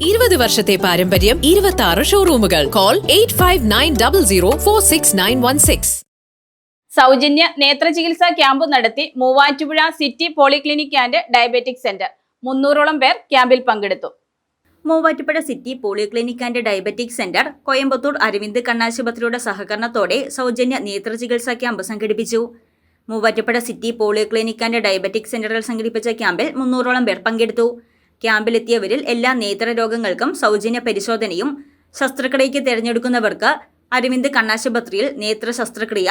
20 വർഷത്തെ പാരമ്പര്യം, 26 ഷോറൂമുകൾ. കോൾ 8590046916. സൗജന്യ നേത്രചികിത്സാ ക്യാമ്പ് നടത്തി Muvattupuzha city polyclinic and diabetic centre. 300ഓളം പേർ ക്യാമ്പിൽ പങ്കെടുത്തു. Muvattupuzha city polyclinic and diabetic centre Coimbatore Aravind കണ്ണാശുപത്രിയുടെ സഹകരണത്തോടെ സൗജന്യ നേത്രചികിത്സാ ക്യാമ്പ് സംഘടിപ്പിച്ചു. Muvattupuzha city polyclinic and diabetic സെന്ററിൽ സംഘടിപ്പിച്ച ക്യാമ്പിൽ 300ഓളം പേർ പങ്കെടുത്തു. ക്യാമ്പിലെത്തിയവരിൽ എല്ലാ നേത്രരോഗങ്ങൾക്കും സൗജന്യ പരിശോധനയും, ശസ്ത്രക്രിയയ്ക്ക് തിരഞ്ഞെടുക്കുന്നവർക്ക് അരവിന്ദ് കണ്ണാശുപത്രിയിൽ നേത്ര ശസ്ത്രക്രിയ,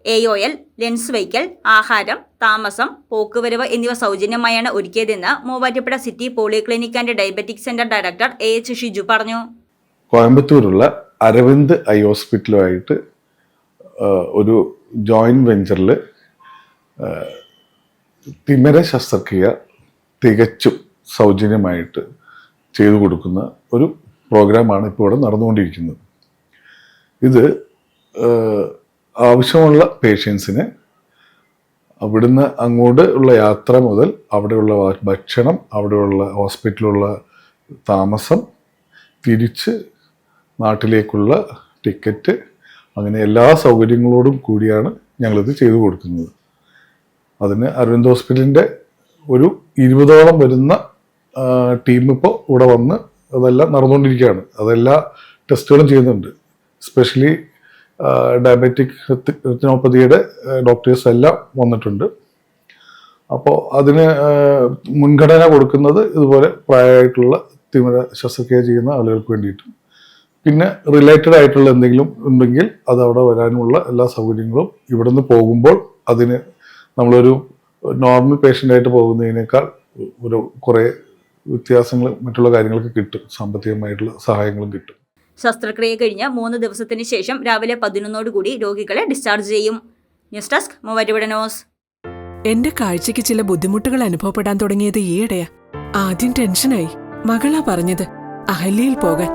AOL, ലെൻസ് വയ്ക്കൽ, ആഹാരം, താമസം, പോക്കുവരവ് എന്നിവ സൗജന്യമായാണ് ഒരുക്കിയതെന്ന് Muvattupuzha city polyclinic and diabetic centre director AH Shiju പറഞ്ഞു. കോയമ്പത്തൂരുള്ള അരവിന്ദ് ഐ ഹോസ്പിറ്റലുമായിട്ട് ഒരു ജോയിന്റ് വെഞ്ചറിൽ തിമിര ശസ്ത്രക്രിയ തികച്ചും സൗജന്യമായിട്ട് ചെയ്തു കൊടുക്കുന്ന ഒരു പ്രോഗ്രാമാണ് ഇപ്പോൾ ഇവിടെ നടന്നുകൊണ്ടിരിക്കുന്നത്. ഇത് ആവശ്യമുള്ള പേഷ്യൻസിന് അവിടുന്ന് അങ്ങോട്ട് ഉള്ള യാത്ര മുതൽ അവിടെയുള്ള ഭക്ഷണം, അവിടെയുള്ള ഹോസ്പിറ്റലിലുള്ള താമസം, തിരിച്ച് നാട്ടിലേക്കുള്ള ടിക്കറ്റ്, അങ്ങനെ എല്ലാ സൗകര്യങ്ങളോടും കൂടിയാണ് ഞങ്ങളിത് ചെയ്തു കൊടുക്കുന്നത്. അതിന് അരവിന്ദ് ഹോസ്പിറ്റലിൻ്റെ ഒരു 20ഓളം വരുന്ന ടീം ഇപ്പോൾ ഇവിടെ വന്ന് അതെല്ലാം നടന്നുകൊണ്ടിരിക്കുകയാണ്. അതെല്ലാ ടെസ്റ്റുകളും ചെയ്യുന്നുണ്ട്. എസ്പെഷ്യലി ഡയബറ്റിക് റെറ്റിനോപ്പതിയുടെ ഡോക്ടേഴ്സ് എല്ലാം വന്നിട്ടുണ്ട്. അപ്പോൾ അതിന് മുൻഗണന കൊടുക്കുന്നത് ഇതുപോലെ പ്രായമായിട്ടുള്ള തിമിര ശസ്ത്രക്രിയ ചെയ്യുന്ന ആളുകൾക്ക് വേണ്ടിയിട്ട്. പിന്നെ റിലേറ്റഡ് ആയിട്ടുള്ള എന്തെങ്കിലും ഉണ്ടെങ്കിൽ അത് അവിടെ വരാനുമുള്ള എല്ലാ സൗകര്യങ്ങളും ഇവിടുന്ന് പോകുമ്പോൾ അതിന് നമ്മളൊരു നോർമൽ പേഷ്യൻ്റായിട്ട് പോകുന്നതിനേക്കാൾ ഒരു കുറേ വ്യത്യാസങ്ങൾ മറ്റുള്ള കാര്യങ്ങൾക്ക് കിട്ടും. സാമ്പത്തികമായിട്ടുള്ള സഹായങ്ങളും കിട്ടും. ശസ്ത്രക്രിയ കഴിഞ്ഞ് 3 ദിവസത്തിന് ശേഷം രാവിലെ 11ഓടുകൂടി രോഗികളെ ഡിസ്ചാർജ് ചെയ്യും. News desk Muvattupuzha news. എന്റെ കാഴ്ചയ്ക്ക് ചില ബുദ്ധിമുട്ടുകൾ അനുഭവപ്പെടാൻ തുടങ്ങിയത് ഈയിടെയാ. ആദ്യം ടെൻഷനായി. മകളാ പറഞ്ഞത് അഹല്യയിൽ പോകാൻ.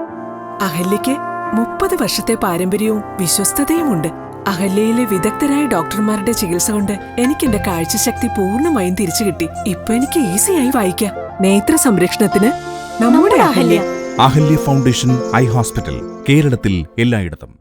അഹല്യയ്ക്ക് 30 വർഷത്തെ പാരമ്പര്യവും വിശ്വസ്തതയുമുണ്ട്. അഹല്യയിലെ വിദഗ്ധരായ ഡോക്ടർമാരുടെ ചികിത്സ കൊണ്ട് എനിക്ക് എന്റെ കാഴ്ചശക്തി പൂർണ്ണമായും തിരിച്ചു കിട്ടി. ഇപ്പൊ എനിക്ക് ഈസിയായി വായിക്കാം. നേത്ര സംരക്ഷണത്തിന് നമ്മുടെ Ahalya. Ahalya foundation eye hospital, കേരളത്തിൽ എല്ലായിടത്തും.